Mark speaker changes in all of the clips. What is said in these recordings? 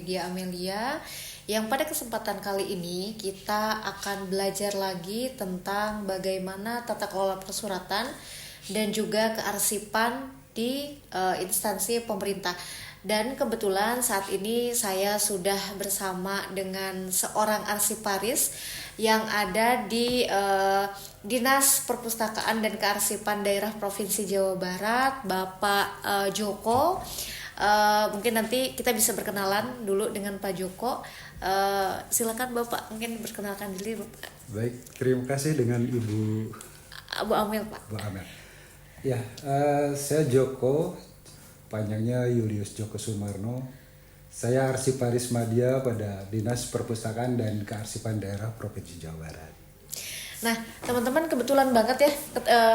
Speaker 1: Lydia Amelia, yang pada kesempatan kali ini kita akan belajar lagi tentang bagaimana tata kelola persuratan dan juga kearsipan di instansi pemerintah. Dan kebetulan saat ini saya sudah bersama dengan seorang arsiparis yang ada di Dinas Perpustakaan dan Kearsipan Daerah Provinsi Jawa Barat, Bapak Joko. Mungkin nanti kita bisa berkenalan dulu dengan Pak Joko. Silakan Bapak, mungkin berkenalkan diri Bapak.
Speaker 2: Baik, terima kasih dengan Ibu
Speaker 1: Bu Amel, Pak.
Speaker 2: Bu Amel. Ya, saya Joko, panjangnya Julius Joko Sumarno. Saya Arsiparis Madya pada Dinas Perpustakaan dan Kearsipan Daerah Provinsi Jawa Barat.
Speaker 1: Nah, teman-teman, kebetulan banget ya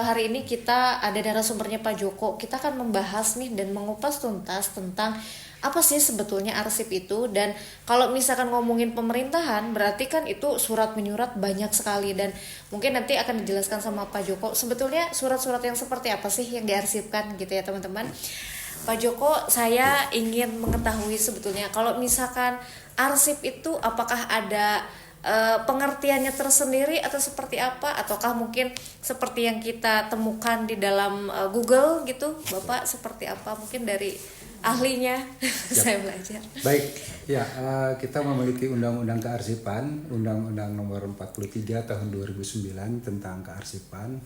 Speaker 1: hari ini kita ada narasumbernya Pak Joko. Kita akan membahas nih dan mengupas tuntas tentang apa sih sebetulnya arsip itu. Dan kalau misalkan ngomongin pemerintahan, berarti kan itu surat menyurat banyak sekali. Dan mungkin nanti akan dijelaskan sama Pak Joko sebetulnya surat-surat yang seperti apa sih yang diarsipkan gitu ya teman-teman. Pak Joko, saya ingin mengetahui sebetulnya kalau misalkan arsip itu apakah ada pengertiannya tersendiri atau seperti apa, ataukah mungkin seperti yang kita temukan di dalam Google gitu, Bapak, seperti apa mungkin dari ahlinya? Saya belajar.
Speaker 2: Baik, ya kita memiliki Undang-Undang Kearsipan, Undang-Undang Nomor 43 Tahun 2009 tentang kearsipan,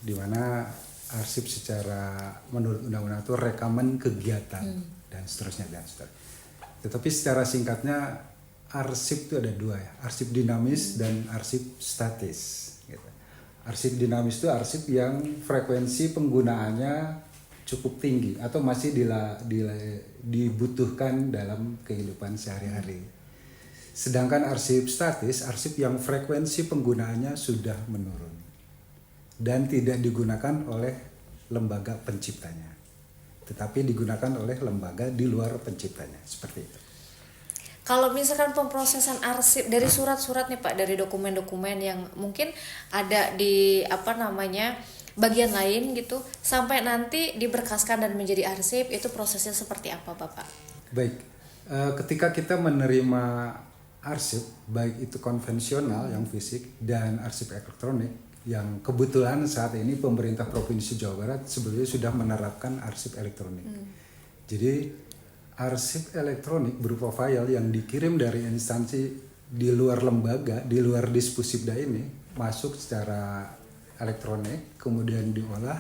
Speaker 2: di mana arsip secara menurut undang-undang itu rekaman kegiatan dan seterusnya. Tetapi secara singkatnya arsip itu ada dua ya, arsip dinamis dan arsip statis. Gitu. Arsip dinamis itu arsip yang frekuensi penggunaannya cukup tinggi atau masih dibutuhkan dalam kehidupan sehari-hari. Sedangkan arsip statis, arsip yang frekuensi penggunaannya sudah menurun dan tidak digunakan oleh lembaga penciptanya, tetapi digunakan oleh lembaga di luar penciptanya, seperti itu.
Speaker 1: Kalau misalkan pemrosesan arsip dari surat-surat nih Pak, dari dokumen-dokumen yang mungkin ada di bagian lain gitu, sampai nanti diberkaskan dan menjadi arsip, itu prosesnya seperti apa Bapak?
Speaker 2: Baik, ketika kita menerima arsip, baik itu konvensional yang fisik dan arsip elektronik, yang kebetulan saat ini pemerintah Provinsi Jawa Barat sebetulnya sudah menerapkan arsip elektronik. Jadi arsip elektronik berupa file yang dikirim dari instansi di luar lembaga, di luar Disposibda ini, masuk secara elektronik, kemudian diolah,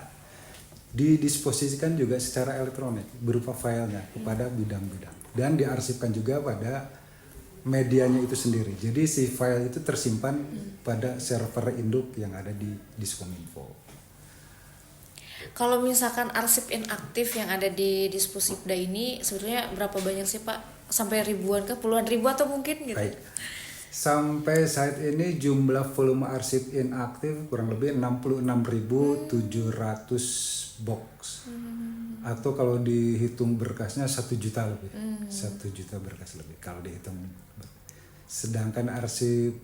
Speaker 2: didisposisikan juga secara elektronik berupa filenya kepada bidang-bidang, dan diarsipkan juga pada medianya itu sendiri. Jadi si file itu tersimpan pada server induk yang ada di Diskominfo.
Speaker 1: Kalau misalkan arsip inaktif yang ada di Disposibda ini sebetulnya berapa banyak sih Pak? Sampai ribuan ke puluhan ribu atau mungkin gitu?
Speaker 2: Baik. Sampai saat ini jumlah volume arsip inaktif kurang lebih 66.700 box. Atau kalau dihitung berkasnya 1 juta lebih. 1 juta berkas lebih kalau dihitung. Sedangkan arsip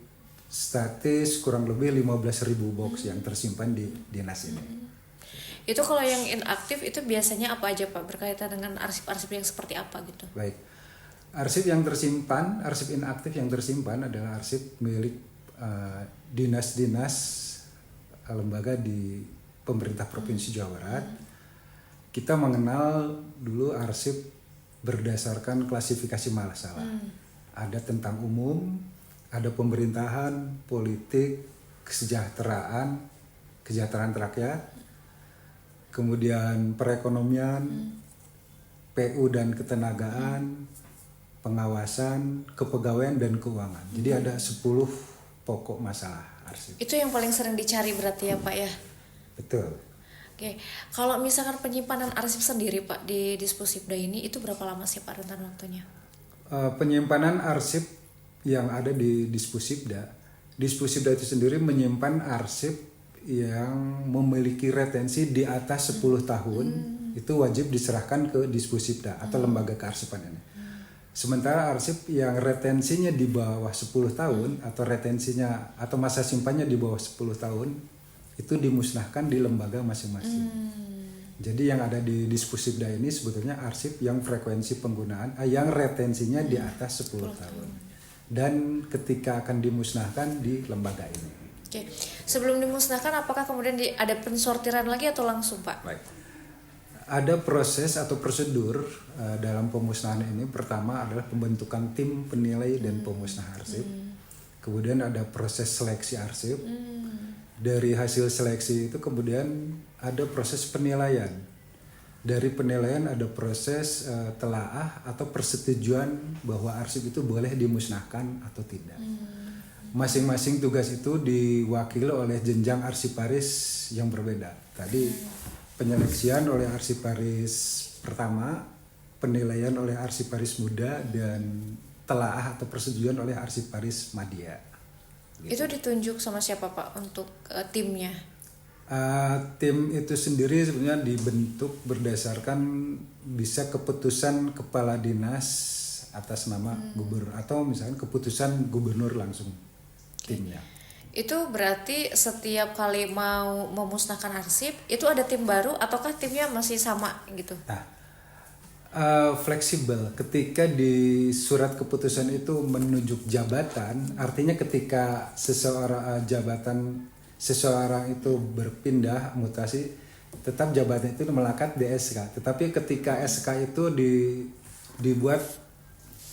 Speaker 2: statis kurang lebih 15.000 box yang tersimpan di dinas ini.
Speaker 1: Itu kalau yang inaktif itu biasanya apa aja Pak? Berkaitan dengan arsip-arsip yang seperti apa gitu?
Speaker 2: Baik. Arsip yang tersimpan, arsip inaktif yang tersimpan adalah arsip milik dinas-dinas lembaga di pemerintah Provinsi Jawa Barat. Kita mengenal dulu arsip berdasarkan klasifikasi masalah. Ada tentang umum, ada pemerintahan, politik, kesejahteraan rakyat, kemudian perekonomian, PU dan ketenagaan, pengawasan, kepegawaian dan keuangan. Jadi ada 10 pokok masalah arsip.
Speaker 1: Itu yang paling sering dicari berarti ya Pak ya?
Speaker 2: Betul.
Speaker 1: Oke, kalau misalkan penyimpanan arsip sendiri Pak di Disposibda ini itu berapa lama sih Pak rentan waktunya?
Speaker 2: Penyimpanan arsip yang ada di Disposibda itu sendiri menyimpan arsip yang memiliki retensi di atas 10 tahun, itu wajib diserahkan ke Disposibda atau lembaga kearsipan ini. Sementara arsip yang retensinya di bawah 10 tahun atau retensinya atau masa simpannya di bawah 10 tahun itu dimusnahkan di lembaga masing-masing. Jadi yang ada di Disposibda ini sebetulnya arsip yang frekuensi penggunaan, yang retensinya di atas 10 tahun. Dan ketika akan dimusnahkan di lembaga ini.
Speaker 1: Oke. Sebelum dimusnahkan, apakah kemudian ada pensortiran lagi atau langsung, Pak?
Speaker 2: Baik. Ada proses atau prosedur dalam pemusnahan ini. Pertama adalah pembentukan tim penilai dan pemusnah arsip. Kemudian ada proses seleksi arsip. Dari hasil seleksi itu kemudian ada proses penilaian. Dari penilaian ada proses telaah atau persetujuan bahwa arsip itu boleh dimusnahkan atau tidak. Masing-masing tugas itu diwakili oleh jenjang arsiparis yang berbeda. Tadi penyeleksian oleh arsiparis pertama, penilaian oleh arsiparis muda, dan telaah atau persetujuan oleh arsiparis madya.
Speaker 1: Gitu. Itu ditunjuk sama siapa, Pak, untuk timnya?
Speaker 2: Tim itu sendiri sebenarnya dibentuk berdasarkan bisa keputusan kepala dinas atas nama gubernur atau misalnya keputusan gubernur langsung timnya.
Speaker 1: Itu berarti setiap kali mau memusnahkan arsip itu ada tim baru ataukah timnya masih sama gitu?
Speaker 2: Nah, fleksibel. Ketika di surat keputusan itu menunjuk jabatan, artinya ketika seseorang itu berpindah mutasi, tetap jabatan itu melekat di SK. Tetapi ketika SK itu dibuat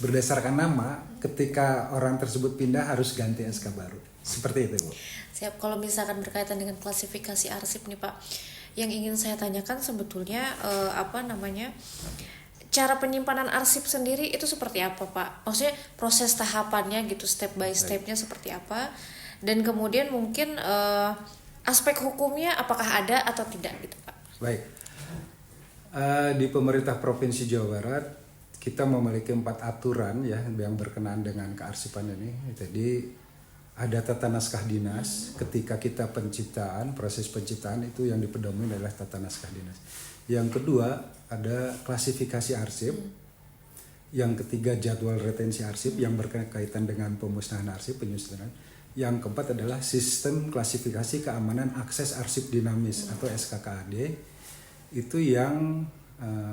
Speaker 2: berdasarkan nama, ketika orang tersebut pindah harus ganti SK baru. Seperti itu, Bu.
Speaker 1: Siap. Kalau misalkan berkaitan dengan klasifikasi arsip nih, Pak, yang ingin saya tanyakan sebetulnya cara penyimpanan arsip sendiri itu seperti apa, Pak? Maksudnya proses tahapannya gitu, step by stepnya seperti apa? Dan kemudian mungkin aspek hukumnya apakah ada atau tidak gitu, Pak?
Speaker 2: Baik. Di pemerintah Provinsi Jawa Barat kita memiliki 4 aturan ya yang berkenaan dengan kearsipan ini. Jadi ada tata naskah dinas. Ketika kita proses penciptaan itu yang dipedomini adalah tata naskah dinas. Yang kedua ada klasifikasi arsip. Yang ketiga jadwal retensi arsip yang berkaitan dengan pemusnahan arsip, penyusunan. Yang keempat adalah sistem klasifikasi keamanan akses arsip dinamis atau SKKAD. Itu yang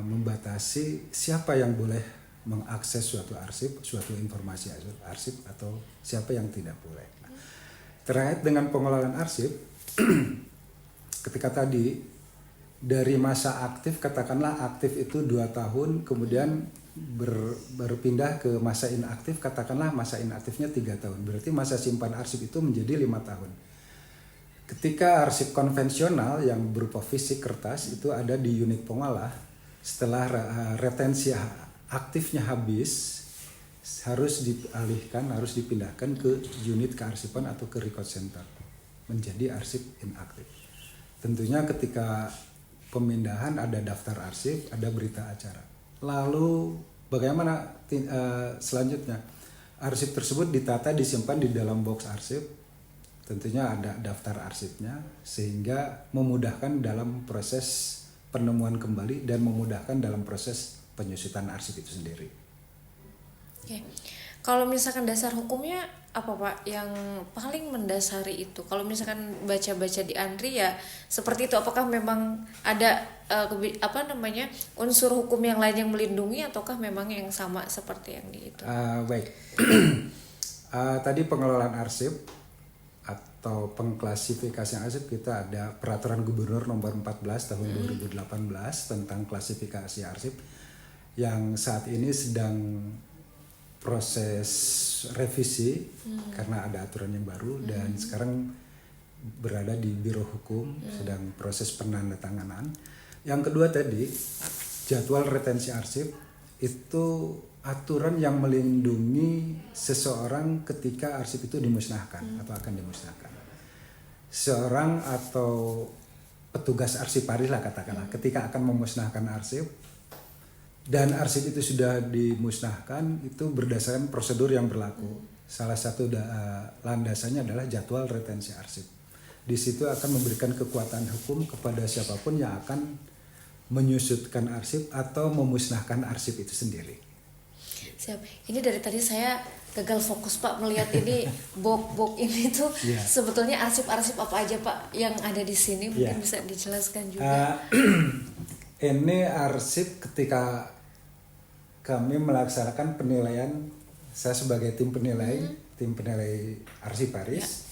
Speaker 2: membatasi siapa yang boleh mengakses suatu arsip, suatu informasi arsip, atau siapa yang tidak boleh. Nah, terkait dengan pengelolaan arsip, ketika tadi dari masa aktif, katakanlah aktif itu 2 tahun, kemudian berpindah ke masa inaktif, katakanlah masa inaktifnya 3 tahun. Berarti masa simpan arsip itu menjadi 5 tahun. Ketika arsip konvensional yang berupa fisik kertas itu ada di unit pengolah, setelah retensi aktifnya habis, harus dialihkan, harus dipindahkan ke unit kearsipan atau ke record center, menjadi arsip inaktif. Tentunya ketika pemindahan ada daftar arsip, ada berita acara. Lalu bagaimana selanjutnya? Arsip tersebut ditata, disimpan di dalam box arsip. Tentunya ada daftar arsipnya sehingga memudahkan dalam proses penemuan kembali dan memudahkan dalam proses penyusutan arsip itu sendiri.
Speaker 1: Oke. Kalau misalkan dasar hukumnya apa, Pak, yang paling mendasari itu? Kalau misalkan baca-baca di Andri ya seperti itu, apakah memang ada unsur hukum yang lain yang melindungi ataukah memang yang sama seperti yang di itu?
Speaker 2: Baik. Tadi pengelolaan arsip atau pengklasifikasian arsip, kita ada Peraturan Gubernur Nomor 14 Tahun 2018 tentang klasifikasi arsip yang saat ini sedang proses revisi karena ada aturan yang baru dan sekarang berada di Biro Hukum sedang proses penandatanganan. Yang kedua tadi jadwal retensi arsip itu aturan yang melindungi seseorang ketika arsip itu dimusnahkan atau akan dimusnahkan. Seorang atau petugas arsiparis lah katakanlah ketika akan memusnahkan arsip dan arsip itu sudah dimusnahkan, itu berdasarkan prosedur yang berlaku. Salah satu landasannya adalah jadwal retensi arsip. Di situ akan memberikan kekuatan hukum kepada siapapun yang akan menyusutkan arsip atau memusnahkan arsip itu sendiri.
Speaker 1: Siap. Ini dari tadi saya gagal fokus, Pak, melihat ini box ini tuh sebetulnya arsip-arsip apa aja, Pak, yang ada di sini, mungkin bisa dijelaskan juga.
Speaker 2: Ini arsip ketika kami melaksanakan penilaian, saya sebagai tim penilai arsiparis.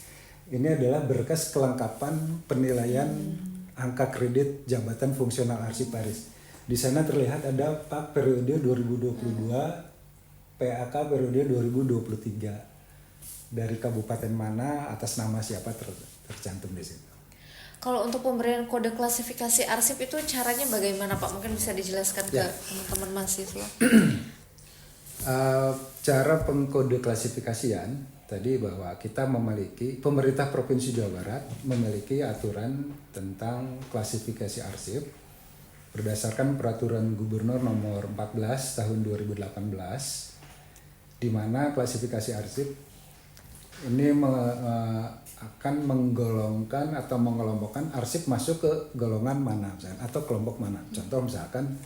Speaker 2: Ini adalah berkas kelengkapan penilaian angka kredit jabatan fungsional arsiparis. Di sana terlihat ada PAK periode 2022, PAK periode 2023. Dari kabupaten mana, atas nama siapa tercantum di situ.
Speaker 1: Kalau untuk pemberian kode klasifikasi arsip itu caranya bagaimana Pak? Mungkin bisa dijelaskan ke teman-teman mahasiswa.
Speaker 2: Cara pengkode klasifikasian tadi bahwa kita memiliki, pemerintah Provinsi Jawa Barat memiliki aturan tentang klasifikasi arsip berdasarkan Peraturan Gubernur Nomor 14 Tahun 2018, di mana klasifikasi arsip ini akan menggolongkan atau mengelompokkan arsip masuk ke golongan mana misalkan, atau kelompok mana. Contoh misalkan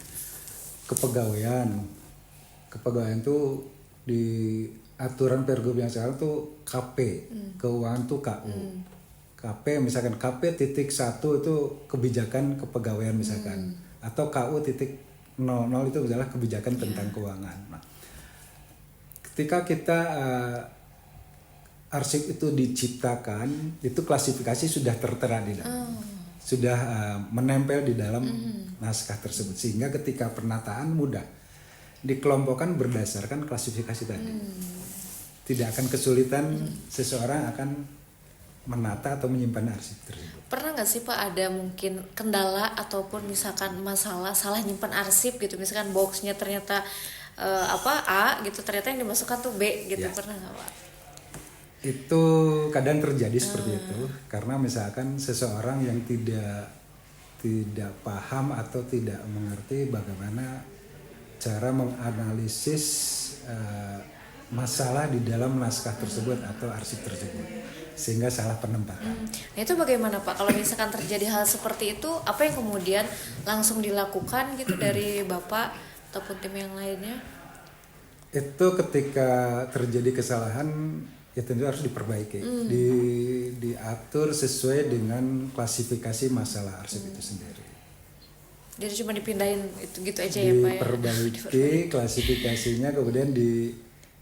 Speaker 2: kepegawaian itu di aturan Pergub yang sekarang tuh KP, keuangan tuh KU. KP misalkan KP.1 itu kebijakan kepegawaian misalkan, atau KU.00 itu adalah kebijakan tentang keuangan. Nah, ketika kita arsip itu diciptakan, itu klasifikasi sudah tertera di dalam, sudah menempel di dalam naskah tersebut, sehingga ketika penataan mudah dikelompokkan berdasarkan klasifikasi tadi. Tidak akan kesulitan seseorang akan menata atau menyimpan arsip tersebut.
Speaker 1: Pernah nggak sih Pak ada mungkin kendala ataupun misalkan masalah salah nyimpan arsip gitu, misalkan boxnya ternyata A gitu, ternyata yang dimasukkan tuh B gitu, pernah nggak Pak?
Speaker 2: Itu kadang terjadi seperti itu, karena misalkan seseorang yang tidak paham atau tidak mengerti bagaimana cara menganalisis masalah di dalam naskah tersebut atau arsip tersebut, sehingga salah penempatan.
Speaker 1: Nah itu bagaimana Pak kalau misalkan terjadi hal seperti itu, apa yang kemudian langsung dilakukan gitu dari Bapak ataupun tim yang lainnya?
Speaker 2: Itu ketika terjadi kesalahan ya tentu harus diperbaiki, diatur sesuai dengan klasifikasi masalah arsip itu sendiri.
Speaker 1: Jadi cuma dipindahin itu gitu aja ya Pak ya?
Speaker 2: Diperbaiki klasifikasinya, kemudian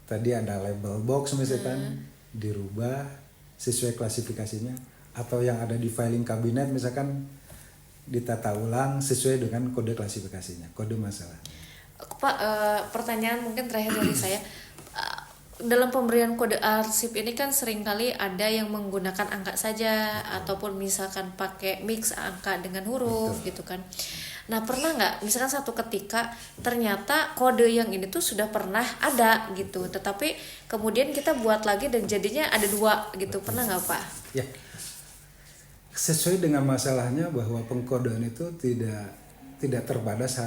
Speaker 2: tadi ada label box misalkan dirubah sesuai klasifikasinya, atau yang ada di filing kabinet misalkan ditata ulang sesuai dengan kode klasifikasinya, kode masalah.
Speaker 1: Pak, pertanyaan mungkin terakhir dari saya. Dalam pemberian kode arsip ini kan seringkali ada yang menggunakan angka saja, ataupun misalkan pakai mix angka dengan huruf. Betul. Gitu kan. Nah pernah nggak misalkan satu ketika ternyata kode yang ini tuh sudah pernah ada gitu, tetapi kemudian kita buat lagi dan jadinya ada 2 gitu. Betul. Pernah nggak Pak? Ya,
Speaker 2: sesuai dengan masalahnya bahwa pengkodean itu tidak terbatas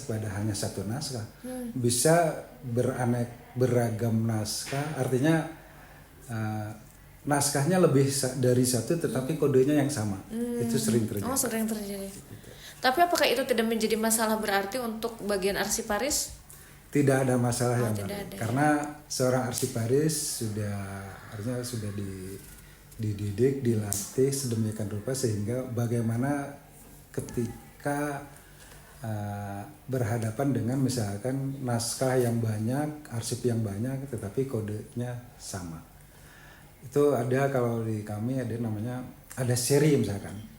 Speaker 2: pada hanya satu naskah. Bisa beragam naskah, artinya naskahnya lebih dari satu tetapi kodenya yang sama. Itu sering terjadi.
Speaker 1: Oh, sering terjadi. Tapi apakah itu tidak menjadi masalah berarti untuk bagian arsiparis?
Speaker 2: Tidak ada masalah yang
Speaker 1: berarti.
Speaker 2: Karena seorang arsiparis artinya sudah dididik, dilatih sedemikian rupa sehingga bagaimana ketika berhadapan dengan misalkan naskah yang banyak, arsip yang banyak, tetapi kodenya sama. Itu ada, kalau di kami ada seri misalkan.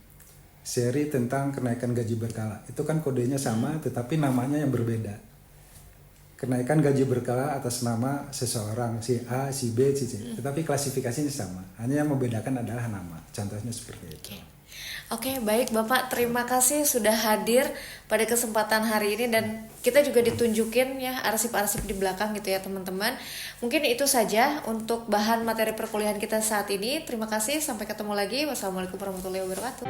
Speaker 2: Seri tentang kenaikan gaji berkala. Itu kan kodenya sama tetapi namanya yang berbeda. Kenaikan gaji berkala atas nama seseorang, si A, si B, si C. Tetapi klasifikasinya sama. Hanya yang membedakan adalah nama. Contohnya seperti itu.
Speaker 1: Oke, baik Bapak, terima kasih sudah hadir pada kesempatan hari ini, dan kita juga ditunjukin ya arsip-arsip di belakang gitu ya teman-teman. Mungkin itu saja untuk bahan materi perkuliahan kita saat ini. Terima kasih, sampai ketemu lagi. Wassalamualaikum warahmatullahi wabarakatuh.